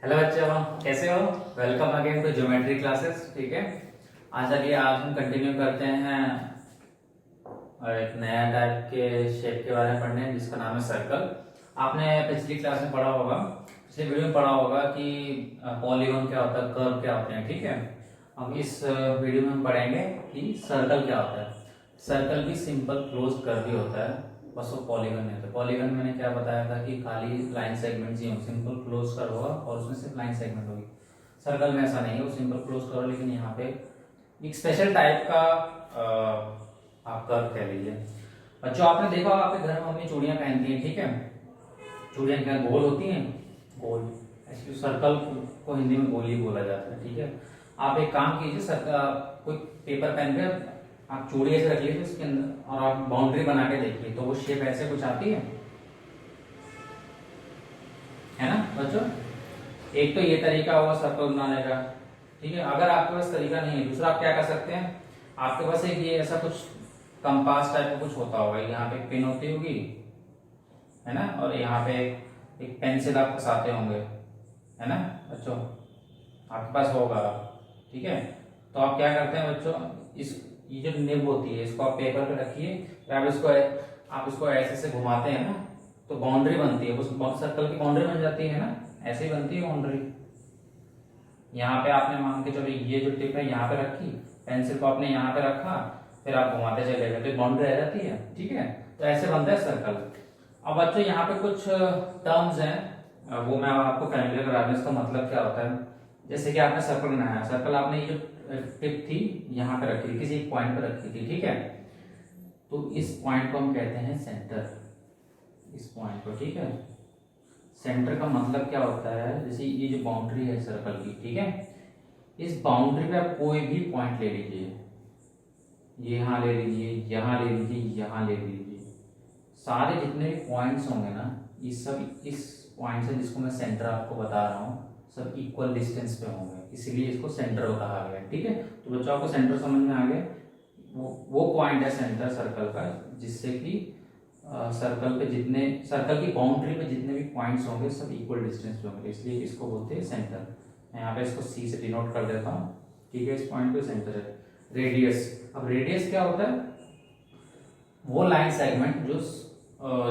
Hello बच्चों, कैसे हो? Welcome again to geometry classes. ठीक है, आज हम कंटिन्यू करते हैं और एक नया टाइप के शेप के बारे में पढ़ने हैं जिसका नाम है सर्कल। आपने पिछली क्लास में पढ़ा होगा, पिछले वीडियो में पढ़ा होगा कि पॉलीगॉन क्या होता है, कर्व क्या होते हैं। ठीक है, अब इस वीडियो में हम पढ़ेंगे कि सर्कल क्या होता है। सर्कल भी सिंपल क्लोज कर्व ही होता है, बस वो पॉलीगन नहीं होता। पॉलीगन मैंने क्या बताया था कि खाली लाइन सेगमेंट्स ही होंगे, सिंपल क्लोज कर्व होगा और उसमें सिर्फ लाइन सेगमेंट होगी। सर्कल में ऐसा नहीं है, वो सिंपल क्लोज कर्व, लेकिन यहाँ पे एक स्पेशल टाइप का आप कर्व कह लीजिए। बच्चों, आपने देखा होगा आपके घर में मम्मी चूड़ियां पहनती हैं। ठीक है, चूड़ियां क्या गोल होती हैं? गोल। एक्चुअली सर्कल को हिंदी में गोल ही बोला जाता है। ठीक है, आप एक काम कीजिए, कोई पेपर पेन पे आप चूड़ी ऐसे रख लीजिए उसके अंदर और आप बाउंड्री बना के देखिए तो वो शेप ऐसे कुछ आती है ना बच्चों? एक तो ये तरीका होगा सर्कल बनाने का। ठीक है, अगर आपके पास तरीका नहीं है, दूसरा आप क्या कर सकते हैं, आपके पास एक ये ऐसा कुछ कंपास टाइप का कुछ होता होगा, यहाँ पे एक पिन होती होगी, है ना, और यहाँ पे एक पेंसिल आप फंसाते होंगे, है ना बच्चों, आपके पास होगा। ठीक है, तो आप क्या करते हैं बच्चों, इस ये जो निब होती है इसको आप पेपर पे रखिए, फिर आप इसको ऐसे से घुमाते हैं ना तो बाउंड्री बनती है, उस सर्कल की बाउंड्री बन जाती है ना, ऐसे ही बनती है बाउंड्री। यहाँ पे आपने मान के चलो ये जो टिप है यहाँ पे रखी, पेंसिल को आपने यहाँ पे रखा, फिर आप घुमाते चले गए तो बाउंड्री रह जाती है। ठीक है, तो ऐसे बनता है सर्कल। अब बच्चों यहाँ पे कुछ टर्म्स हैं, वो मैं आपको फैमिलियर करा दूं, इसका मतलब क्या होता है। जैसे कि आपने सर्कल बनाया, सर्कल आपने ये जो टिप थी यहाँ पे रखी थी, किसी एक पॉइंट पे रखी थी। ठीक है, तो इस पॉइंट को हम कहते हैं सेंटर, इस पॉइंट को। ठीक है, सेंटर का मतलब क्या होता है, जैसे ये जो बाउंड्री है सर्कल की, ठीक है, इस बाउंड्री पे आप कोई भी पॉइंट ले लीजिए, ये यहाँ ले लीजिए, यहाँ ले लीजिए, यहाँ ले लीजिए, सारे जितने भी पॉइंट्स होंगे ना, ये सब इस पॉइंट से, जिसको मैं सेंटर आपको बता रहा हूँ, सब इक्वल डिस्टेंस पे होंगे, इसीलिए इसको सेंटर कहा गया। ठीक है, तो बच्चों आपको सेंटर समझ में आ गया, वो पॉइंट है सेंटर सर्कल का, जिससे कि सर्कल पे जितने, सर्कल की बाउंड्री पे जितने भी पॉइंट्स होंगे सब इक्वल डिस्टेंस पे होंगे, इसलिए इसको बोलते हैं सेंटर। मैं यहाँ पे इसको सी से डिनोट कर देता हूँ। ठीक है, इस पॉइंट पे सेंटर है। रेडियस, अब रेडियस क्या होता है, वो लाइन सेगमेंट जो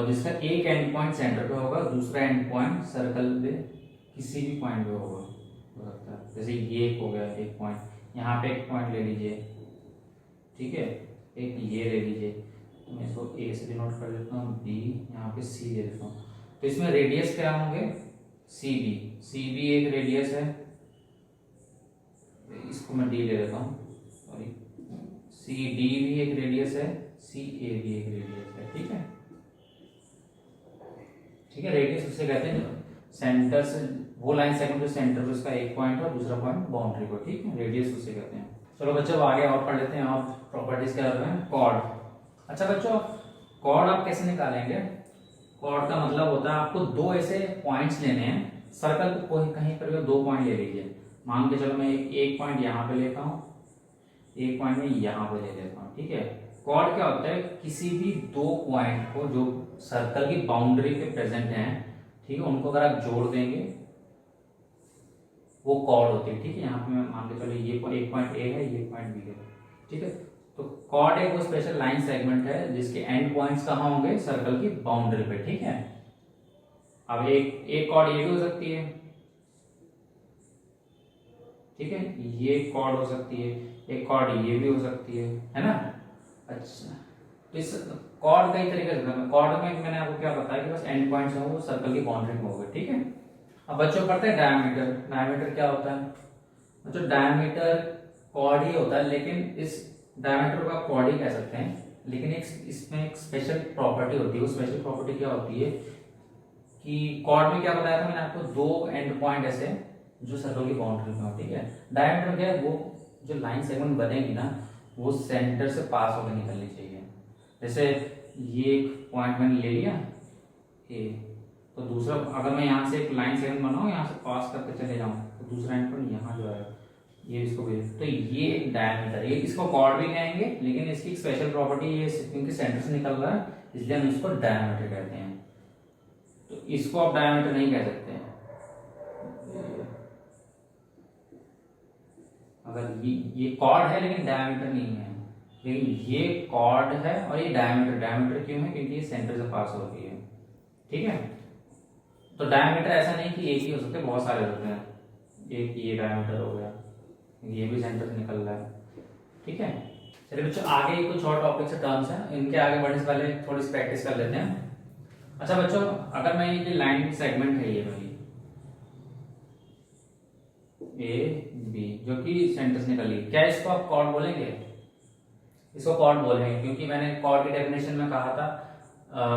जिसका एक एंड पॉइंट सेंटर पे होगा, दूसरा एंड पॉइंट सर्कल पे किसी भी पॉइंट पे होगा, हो सकता है। जैसे ये एक हो गया एक पॉइंट, यहाँ पे एक पॉइंट ले लीजिए, ठीक है, एक ये ले लीजिए, तो मैं इसको ए से डिनोट कर देता हूँ, बी, यहाँ पे सी ले देता हूँ। तो इसमें रेडियस क्या होंगे, सी बी, सी बी एक रेडियस है, इसको मैं डी ले देता हूँ, सॉरी, सी डी भी एक रेडियस है, सी ए भी एक रेडियस है। ठीक है, ठीक है, रेडियस उससे कहते हैं सेंटर से, वो लाइन सेगमेंट जो सेंटर पे उसका एक पॉइंट और दूसरा पॉइंट बाउंड्री को। ठीक है, रेडियस उसे कहते हैं। चलो बच्चों आगे और पढ़ लेते हैं, और प्रॉपर्टीज क्या होते हैं। कॉर्ड, अच्छा बच्चों, कॉर्ड आप कैसे निकालेंगे? कॉर्ड का मतलब होता है आपको दो ऐसे पॉइंट्स लेने हैं, सर्कल पे कोई कहीं पर भी दो पॉइंट ले लीजिए, मान के चलो मैं एक पॉइंट यहाँ पे लेता हूँ, एक पॉइंट में यहाँ पे ले लेता हूँ। ठीक है, कॉर्ड क्या होता है, किसी भी दो पॉइंट को जो सर्कल की बाउंड्री पे प्रेजेंट हैं, ठीक है, उनको अगर आप जोड़ देंगे वो कॉर्ड होती है। ठीक है, यहाँ पे मैं मान के चलो ये एक पॉइंट ए है, ये पॉइंट बी है। ठीक है, तो कॉर्ड एक वो स्पेशल लाइन सेगमेंट है जिसके एंड पॉइंट्स कहाँ होंगे, सर्कल की बाउंड्री पे। ठीक है, अब एक कॉर्ड ये भी हो सकती है, ठीक है, ये कॉर्ड हो सकती है, एक कॉर्ड ये भी हो सकती है ना। अच्छा, तो इस कॉर्ड कई तरीके से, कॉर्ड में मैंने आपको क्या बताया कि बस एंड पॉइंट्स हो वो सर्कल की बाउंड्री में होंगे। ठीक है, अब बच्चों पढ़ते हैं डायमीटर। डायमीटर क्या होता है बच्चों? डायमीटर कॉर्ड ही होता है, लेकिन इस डायमीटर को आप कॉर्ड ही कह सकते हैं, लेकिन एक इसमें एक स्पेशल प्रॉपर्टी होती है। वो स्पेशल प्रॉपर्टी क्या होती है कि कॉर्ड में क्या बताया था मैंने आपको, दो एंड पॉइंट ऐसे जो सर्कल की बाउंड्री में हो। ठीक है, डायमीटर क्या है, वो जो लाइन सेगमेंट बनेगी ना वो सेंटर से पास होकर निकलनी चाहिए। जैसे ये एक पॉइंट मैंने ले लिया ए, तो दूसरा अगर मैं यहाँ से एक लाइन सेगमेंट बनाऊँ, यहाँ से पास करके चले जाऊँ, तो दूसरा एंड पॉइंट यहाँ जो है ये इसको भेज, तो ये एक डायमीटर, ये इसको कॉर्ड भी कहेंगे, लेकिन इसकी एक स्पेशल प्रॉपर्टी ये, क्योंकि सेंटर से निकल रहा है इसलिए हम इसको डायमीटर कहते हैं। तो इसको आप डायमीटर नहीं कह सकते हैं, अगर ये कॉर्ड है लेकिन डायमीटर नहीं है, लेकिन ये कॉर्ड है और ये डायमीटर, डायमीटर क्यों है? क्योंकि ये सेंटर से पास होती है, ठीक है। तो डायमीटर ऐसा नहीं कि एक ही हो सकते, बहुत सारे होते हैं। एक ये डायमीटर हो गया, ये भी सेंटर से निकल रहा है, ठीक है। चलिए बच्चों आगे कुछ और टॉपिक्स से टर्म्स हैं, इनके आगे बढ़ने से पहले थोड़ी सी प्रैक्टिस कर लेते हैं। अच्छा बच्चों, अगर मैं ये लाइन सेगमेंट है ये वाली ए बी जो कि सेंटर से निकली, क्या इसको आप कॉर्ड बोलेंगे? इसको कॉर्ड बोलेंगे क्योंकि मैंने कॉर्ड की डेफिनेशन में कहा था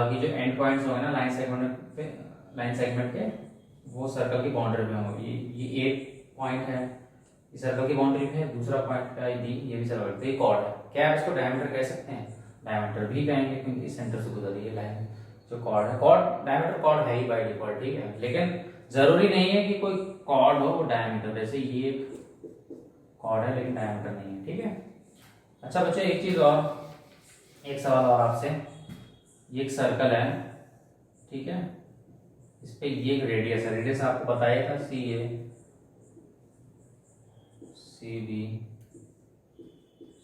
कि जो एंड पॉइंट्स होंगे ना लाइन सेगमेंट के, वो सर्कल की बाउंड्री में होगी। ये एक पॉइंट है, ये सर्कल की बाउंड्री पे है, दूसरा पॉइंट है डी, ये भी सर्कल पे कॉर्ड है। क्या आप इसको डायमीटर कह सकते हैं? डायमीटर भी कहेंगे क्योंकि सेंटर से गुजर रही है लाइन जो कॉर्ड है। कॉर्ड डायमीटर कॉर्ड है ही बाय डिफॉल्ट, ठीक है, लेकिन जरूरी नहीं है कि कोई कॉर्ड हो वो डायमीटर, जैसे ये कॉर्ड है लेकिन डायमीटर नहीं है, ठीक है। अच्छा बच्चों एक चीज और, एक सवाल और आपसे, ये एक सर्कल है, ठीक है, इस पे ये एक रेडियस है, रेडियस आपको बताया था सी ए सी बी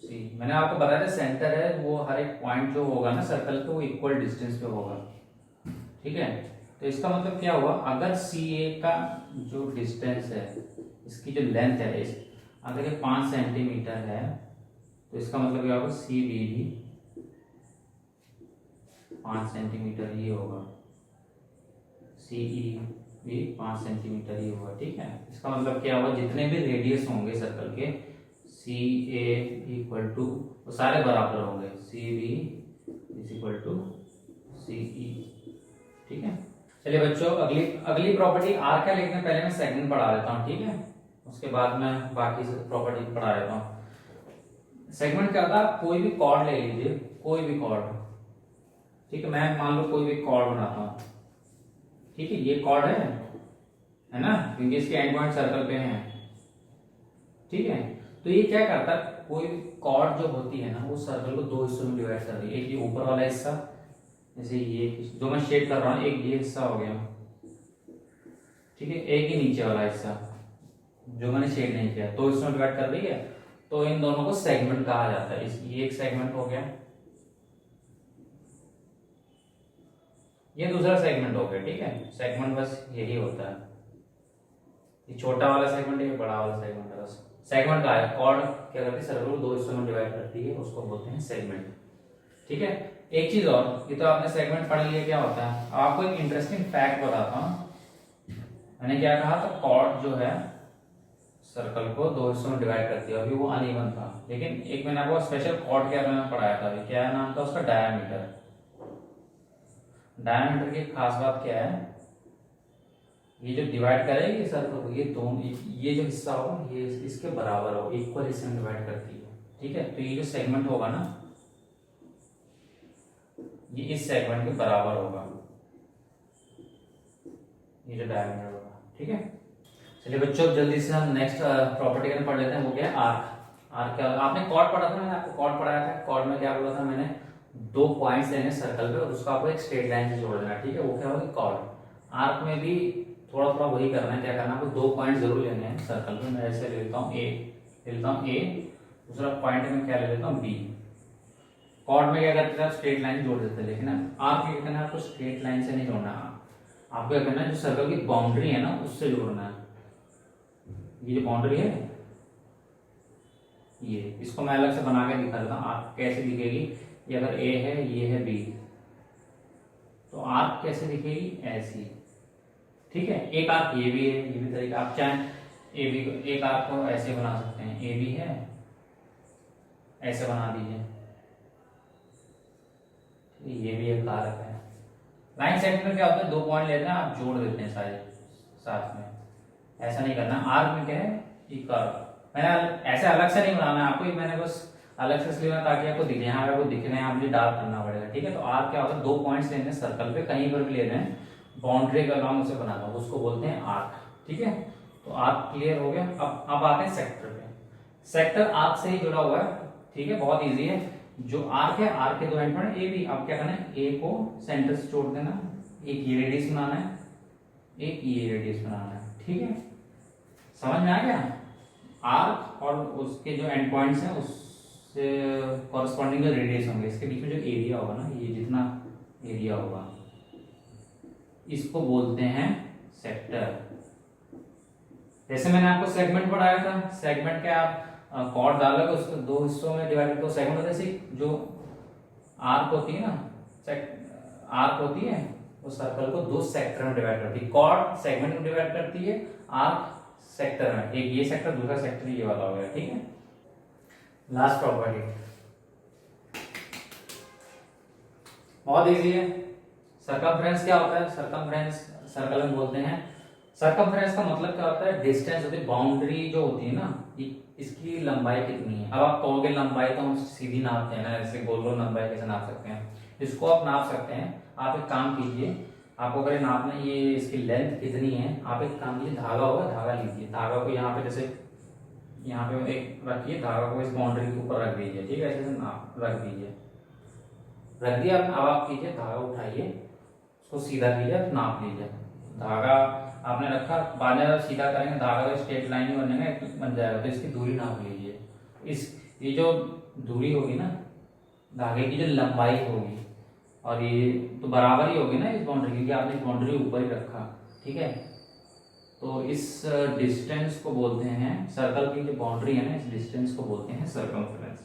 सी, मैंने आपको बताया था सेंटर है वो हर एक पॉइंट जो होगा ना सर्कल पे वो इक्वल डिस्टेंस पे होगा, ठीक है। तो इसका मतलब क्या हुआ, अगर सी ए का जो डिस्टेंस है, इसकी जो लेंथ है, इस अगर ये 5 सेंटीमीटर है तो इसका मतलब क्या होगा, सी बी भी 5 सेंटीमीटर ही होगा, सी ई भी 5 सेंटीमीटर ही होगा, ठीक है। इसका मतलब क्या होगा, जितने भी रेडियस होंगे सर्कल के सी ए इक्वल टू, वो सारे बराबर होंगे, C B is equal to C E, ठीक है। चलिए बच्चों अगली प्रॉपर्टी आर्क है, लेकिन पहले मैं सेगमेंट पढ़ा देता हूँ, ठीक है, उसके बाद मैं बाकी प्रॉपर्टी पढ़ा देता हूँ। सेगमेंट क्या होता है, कोई भी कॉर्ड ले लीजिए, कोई भी कॉर्ड, ठीक है, मैं मान लो कोई भी कॉर्ड बनाता हूँ, ठीक है, ये कॉर्ड है ना, क्योंकि इसके एंड पॉइंट सर्कल पे हैं, ठीक है। तो ये क्या करता है, कोई भी कॉर्ड जो होती है ना वो सर्कल को दो हिस्सों में डिवाइड कर रही है, एक ये ऊपर वाला हिस्सा, जैसे ये जो मैं शेड कर रहा हूँ, एक ये हिस्सा हो गया, ठीक है, एक ही नीचे वाला हिस्सा जो मैंने शेड नहीं किया, दो हिस्सों में डिवाइड कर रही है, तो इन दोनों को सेगमेंट कहा जाता है। ये एक सेगमेंट हो गया, ये दूसरा सेगमेंट हो गया, ठीक है। सेगमेंट बस यही होता है, ये छोटा वाला सेगमेंट है, ये बड़ा वाला सेगमेंट है, बस सेगमेंट का है। कॉर्ड क्या करती है, सर्कल को दो हिस्सों में डिवाइड करती है, उसको बोलते हैं सेगमेंट, ठीक है। एक चीज और, ये तो आपने सेगमेंट पढ़ लिया क्या होता है, आपको एक इंटरेस्टिंग फैक्ट बताता हूं। मैंने क्या कहा था, कॉर्ड जो है सर्कल को दो हिस्सों में डिवाइड करती है, अभी वो अनइवन था, लेकिन एक मैंने आपको स्पेशल कॉर्ड क्या मैंने पढ़ाया था, क्या नाम था उसका, डायमीटर। डायमीटर की खास बात क्या है, ये जो डिवाइड करेगी सर्कल को, ये दोनों, ये जो हिस्सा होगा ये इसके बराबर होगा, इक्वल हिस्से में डिवाइड करती है, ठीक है। तो ये जो सेगमेंट होगा ना, ये इस सेगमेंट के बराबर होगा, ये जो डायमीटर होगा, ठीक है। चलिए बच्चों जल्दी से हम नेक्स्ट प्रॉपर्टी का पढ़ लेते हैं, वो क्या है आर्क। आर्क क्या, आपने कॉर्ड पढ़ा था, मैंने आपको कॉर्ड पढ़ाया था, कॉर्ड में क्या बोला था मैंने, दो पॉइंट्स लेने सर्कल पे और उसको आपको एक स्ट्रेट लाइन से जोड़ देना, ठीक है, वो क्या होगी, कॉर्ड। आर्क में भी थोड़ा थोड़ा वही करना है, क्या करना है, आपको दो पॉइंट जरूर लेने हैं सर्कल पे। मैं ऐसे ले लेता हूँ ए, दूसरा पॉइंट में क्या ले लेता हूँ बी। कॉर्ड में क्या करते थे, स्ट्रेट लाइन जोड़ देते थे, लेकिन आर्क क्या करना है, आपको स्ट्रेट लाइन से नहीं जोड़ना, आपको क्या करना है, जो सर्कल की बाउंड्री है ना उससे जोड़ना है। ये जो बाउंड्री है ये, इसको मैं अलग से बना के दिखा देता हूँ, आर्क कैसे दिखेगी। ये अगर ए है, ये है बी, तो आर्क कैसे दिखेगी, ऐसी, ठीक है। एक आर्क ये भी है, ये भी तरीका, आप चाहे ए बी को, एक आर्क को ऐसे बना सकते हैं, ए बी है ऐसे बना दीजिए, ये भी एक आर्क है। लाइन सेगमेंट में क्या होता है, दो पॉइंट लेते हैं, आप जोड़ देते हैं सारे साथ में, ऐसा नहीं करना। आर्क में क्या है, एक आर्क, मैंने ऐसे अलग से नहीं बनाना है आपको, मैंने बस अलग से इसलिए ताकि आपको दिखे, यहाँ आपको दिखने यहाँ मुझे डार्क करना पड़ेगा, ठीक है। तो आर्क क्या होता है, दो पॉइंट्स लेने सर्कल पे, कहीं पर भी ले रहे हैं, बाउंड्री का लॉन्ग उसे बनाता हूँ, उसको बोलते हैं आर्क, ठीक है। तो आर्क क्लियर हो गया। अब आते हैं सेक्टर पे। सेक्टर आर्क से ही जुड़ा हुआ है, ठीक है, बहुत इजी है। जो आर्क है, आर्क के दो एंड पॉइंट ए बी, अब क्या करना है, ए को सेंटर से जोड़ देना, एक ये रेडियस बनाना है, एक ये रेडियस बनाना है, ठीक है, समझ में आ गया। आर्क और उसके जो एंड पॉइंट्स हैं उससे कॉरस्पॉन्डिंग जो रेडियस होंगे, इसके बीच में जो एरिया होगा ना, ये जितना एरिया होगा इसको बोलते हैं सेक्टर। जैसे मैंने आपको सेगमेंट पढ़ाया था, सेगमेंट के आप कॉर्ड डालोगे उसको दो हिस्सों में डिवाइड तो सेगमेंट होता है, जो आर्क होती है ना, आर्क होती है वो सर्कल को दो सेक्टर में डिवाइड करती है। कॉर्ड सेगमेंट में डिवाइड करती है, आर्क सेक्टर में, एक ये सेक्टर दूसरा सेक्टर ये वाला हो गया, ठीक है। लास्ट प्रॉपर्टी बहुत इजी है। सर्कमफ्रेंस क्या होता है? सर्कमफ्रेंस सर्कल में बोलते हैं। सर्कमफ्रेंस का मतलब क्या होता है? डिस्टेंस होती है, बाउंड्री जो होती है ना, इसकी लंबाई कितनी है। अब आप कहोगे लंबाई तो हम सीधी नापते हैं ना, जैसे गोल गोल लंबाई कैसे नाप सकते हैं, इसको आप नाप सकते हैं। आप एक काम कीजिए, आपको अगर नापना ये इसकी लेंथ कितनी है, आप एक काम कीजिए, धागा होगा, धागा लीजिए, धागा को यहाँ पे जैसे यहाँ पे एक रखिए, धागा को इस बाउंड्री के ऊपर रख दीजिए, ठीक है, ऐसे नाप रख दीजिए, रख दिया। अब आप कीजिए, धागा उठाइए, उसको सीधा कीजिए, नाप लीजिए। धागा आपने रखा, बाद में सीधा करेंगे धागा तो स्ट्रेट लाइन ही बनेगा, बन जाएगा, तो इसकी दूरी नाप लीजिए। ये जो दूरी होगी ना, धागे की जो लंबाई होगी, और ये तो बराबर ही होगी ना इस बाउंड्री, क्योंकि आपने इस बाउंड्री ऊपर ही रखा, ठीक है। तो इस डिस्टेंस को बोलते हैं, सर्कल की जो बाउंड्री है ना, इस डिस्टेंस को बोलते हैं सर्कमफ्रेंस।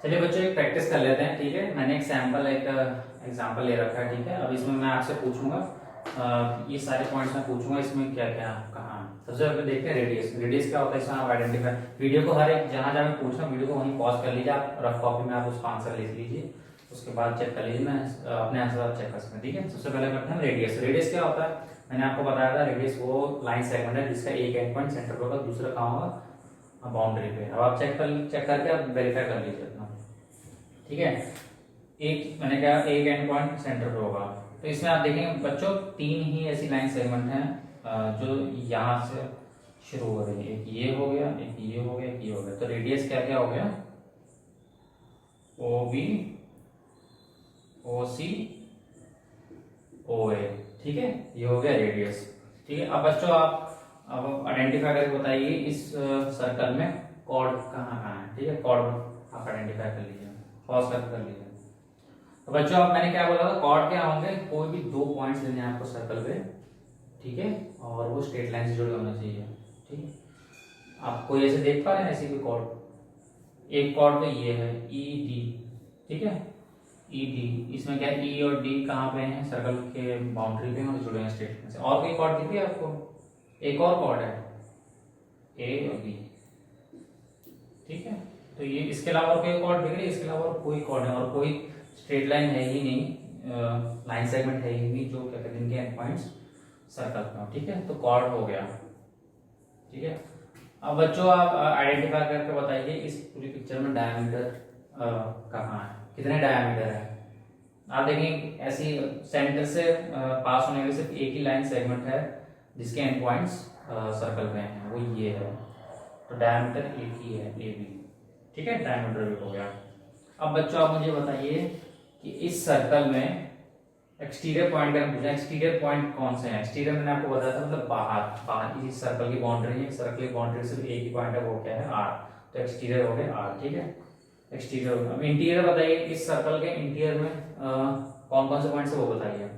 चलिए बच्चों एक प्रैक्टिस कर लेते हैं, ठीक है। मैंने एक एग्जाम्पल ले रखा है, ठीक है। अब इसमें मैं आपसे पूछूंगा, ये सारे पॉइंट्स मैं पूछूंगा, इसमें क्या क्या कहाँ। सबसे पहले देखते हैं रेडियस। रेडियस क्या होता है, इसमें आप आइडेंटिफाई, वीडियो को हर एक जहां जहां पूछना, वीडियो को वहीं पॉज कर लीजिए, आप रफ कॉपी में आप उसका आंसर लिख लीजिए, उसके बाद चेक कर लीजिए, मैं अपने आंसर आप चेक कर सकते हैं, ठीक है। सबसे पहले करते हैं रेडियस। रेडियस क्या होता है, मैंने आपको बताया था, रेडियस वो लाइन सेगमेंट है जिसका एक एंड पॉइंट सेंटर पे होगा, दूसरा कहाँ होगा, बाउंड्री पे। अब आप चेक करके आप वेरीफाई कर लीजिए अपना, ठीक है। एक मैंने कहा एक एंड पॉइंट सेंटर पे होगा, तो इसमें आप देखेंगे बच्चों तीन ही ऐसी लाइन सेगमेंट हैं जो यहाँ से शुरू हो रही है। एक ये हो गया, एक ये हो गया, एक ये हो गया। तो रेडियस क्या क्या हो गया, ओ बी, ओ सी, ओ ए, ठीक है, ये हो गया रेडियस, ठीक है। अब बच्चों आप अब आइडेंटिफाई करके बताइए इस सर्कल में कॉर्ड कहाँ कहाँ है, ठीक है। कॉर्ड आप आइडेंटिफाई कर लीजिए, पॉज कर लीजिए। तो बच्चों अब मैंने क्या बोला था, कॉर्ड क्या होंगे, कोई भी दो पॉइंट्स लेने हैं आपको सर्कल पे, ठीक है, और वो स्ट्रेट लाइन से जुड़े होने चाहिए, ठीक है। आप कोई ऐसे देख पा रहे हैं ऐसी कोई कॉर्ड, एक कॉर्ड तो ये है ई डी, ठीक है, ई डी। इसमें क्या है, ई और डी कहाँ पे हैं, सर्कल के बाउंड्री पे और जुड़े हैं स्ट्रेट लाइन से। और कोई कॉर्ड दिख रही है आपको, एक और कॉर्ड है ए और बी, ठीक है। तो ये इसके अलावा और कोई कॉर्ड दिख रही है, इसके अलावा और कोई कॉर्ड है, और कोई स्ट्रेट लाइन है ही नहीं, लाइन सेगमेंट है ही नहीं जो क्या कहते हैं इनके एंड पॉइंट्स सर्कल का, ठीक है। तो कॉर्ड हो गया, ठीक है। अब बच्चों आप आइडेंटिफाई करके बताइए इस पूरी पिक्चर में डायमीटर कहाँ है, कितने डायमीटर है। आप देखेंगे ऐसी सेंटर से पास होने वाली सिर्फ एक ही लाइन सेगमेंट है जिसके एंड पॉइंट्स सर्कल में है, वो ये है। तो डायमीटर एक ही है, ए बी, ठीक है, डायमीटर भी हो गया। अब बच्चों आप मुझे बताइए कि इस सर्कल में एक्सटीरियर पॉइंट का पूछा, एक्सटीरियर पॉइंट कौन से हैं। एक्सटीरियर मैंने आपको बताया था, मतलब बाहर इस सर्कल की बाउंड्री है, सर्कल की बाउंड्री सिर्फ एक ही पॉइंट है, वो क्या है, आर। तो एक्सटीरियर हो गया आर, ठीक है, एक्सटीरियर। अब इंटीरियर बताइए, इस सर्कल के इंटीरियर में कौन कौन से पॉइंट्स है वो बताइए।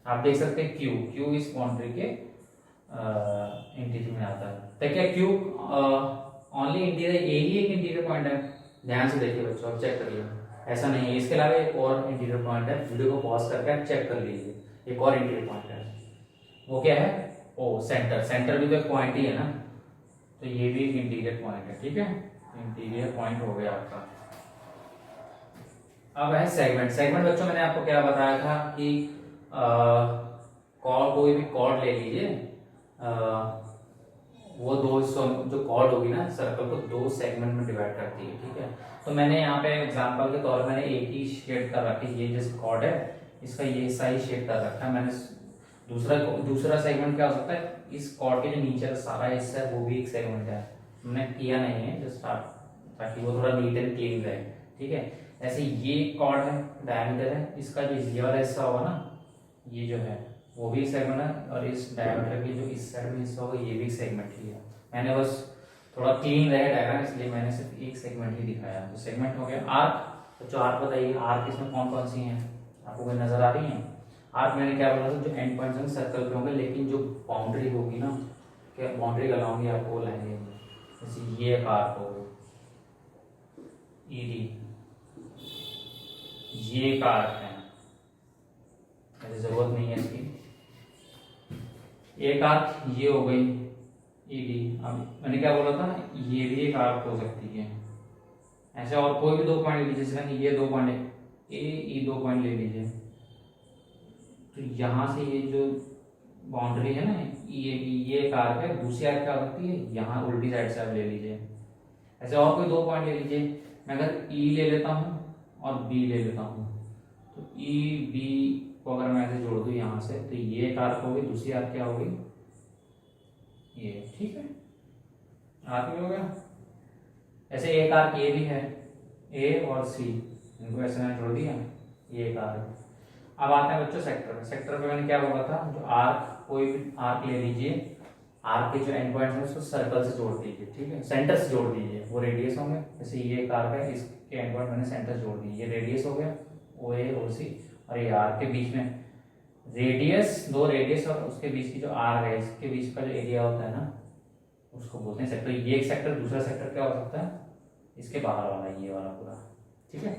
आप देख सकते हैं क्यू, क्यू इस बाउंड्री के इंटीरियर में आता है। तो क्या क्यू ओनली इंटीरियर, यही एक इंटीरियर पॉइंट है, ध्यान से देखिए बच्चों, आप चेक करिए, ऐसा नहीं है। इसके अलावा एक और इंटीरियर पॉइंट है, वीडियो को पॉज करके आप चेक कर लीजिए, एक और इंटीरियर पॉइंट है, वो क्या है, ओ सेंटर। सेंटर भी तो एक पॉइंट ही है ना, तो ये भी एक इंटीरियर पॉइंट है, ठीक है, इंटीरियर पॉइंट हो गया आपका। अब है सेगमेंट। सेगमेंट बच्चों मैंने आपको क्या बताया था कि कॉर्ड, कोई भी कॉर्ड ले लीजिए, वो दो हिस्सों, जो कॉर्ड होगी ना सर्कल को दो सेगमेंट में डिवाइड करती है, ठीक है। तो मैंने यहाँ पे एग्जांपल के तौर पर मैंने एक ही शेड कर रखी है, ये जैसे कॉर्ड है इसका ये हिस्सा ही शेड कर रखा है मैंने। दूसरा सेगमेंट क्या हो सकता है, इस कॉर्ड के जो नीचे का सारा हिस्सा है वो भी एक सेगमेंट है, मैंने किया नहीं है जस्ट ताकि वो थोड़ा नीट एंड क्लीन रहे, ठीक है। ऐसे ये कॉर्ड है, डायमीटर है, इसका जो ये वाला हिस्सा होगा ना, ये जो है वो भी सेगमेंट है, और इस डायमीटर की जो इस साइड में हिस्सा होगा ये भी सेगमेंट ही है। मैंने बस थोड़ा क्लीन रहे डायग्राम, इसलिए मैंने सिर्फ एक सेगमेंट ही दिखाया। तो सेगमेंट हो गया आर्क। तो जो आर्क बताइए, आर्क इसमें कौन कौन सी हैं, आपको कोई नजर आ रही है? आर्क मैंने क्या बोला था, जो एंड पॉइंट्स होंगे सर्कल पे होंगे, लेकिन जो बाउंड्री होगी ना, क्या बाउंड्री लगाऊंगी आपको वो लाइन देंगे। जैसे ये एक आर्क हो गई ईडी, ये एक आर्क है, ऐसी जरूरत नहीं है इसकी। एक आर्क ये हो गई ईडी। अब मैंने क्या बोला था, ये भी एक आर्क हो सकती है। ऐसे और कोई भी दो पॉइंट ले लीजिए, जैसे ये दो पॉइंट ए ई दो पॉइंट ले लीजिए। तो यहाँ से ये जो बाउंड्री है ना, ये एक आर्क है। दूसरी आर्क क्या होती है, यहाँ उल्टी साइड से आप ले लीजिए। ऐसे और कोई दो पॉइंट ले लीजिए। मैं अगर ई ले लेता हूँ और बी ले लेता हूँ, तो ई बी को अगर मैं ऐसे जोड़ दूँ यहाँ से, तो ये एक आर्क हो गई, दूसरी आर्क क्या होगी, ये। ठीक है, आर्क भी हो गया। ऐसे एक आर्क ये भी है, ए और सी, इनको ऐसे मैंने जोड़ दिया, ये एक आर्क। अब आते हैं बच्चों सेक्टर। सेक्टर पे मैंने क्या बोला था, जो आर्क, कोई भी आर्क ले लीजिए, आर्क के जो एंड पॉइंट्स हैं उसको सर्कल से जोड़ दीजिए। ठीक है, सेंटर से जोड़ दीजिए, वो रेडियस होंगे। जैसे ये एक आर्क है, इसके एंड पॉइंट मैंने सेंटर जोड़ दिए, ये रेडियस हो गया, ओ ए ओ सी। और ये आर्क के बीच में रेडियस, दो रेडियस और उसके बीच की जो आर्क है, इसके बीच का जो एरिया होता है ना, उसको बोलते हैं सेक्टर। ये एक सेक्टर, दूसरा सेक्टर क्या हो सकता है, इसके बाहर वाला, ये वाला पूरा। ठीक है,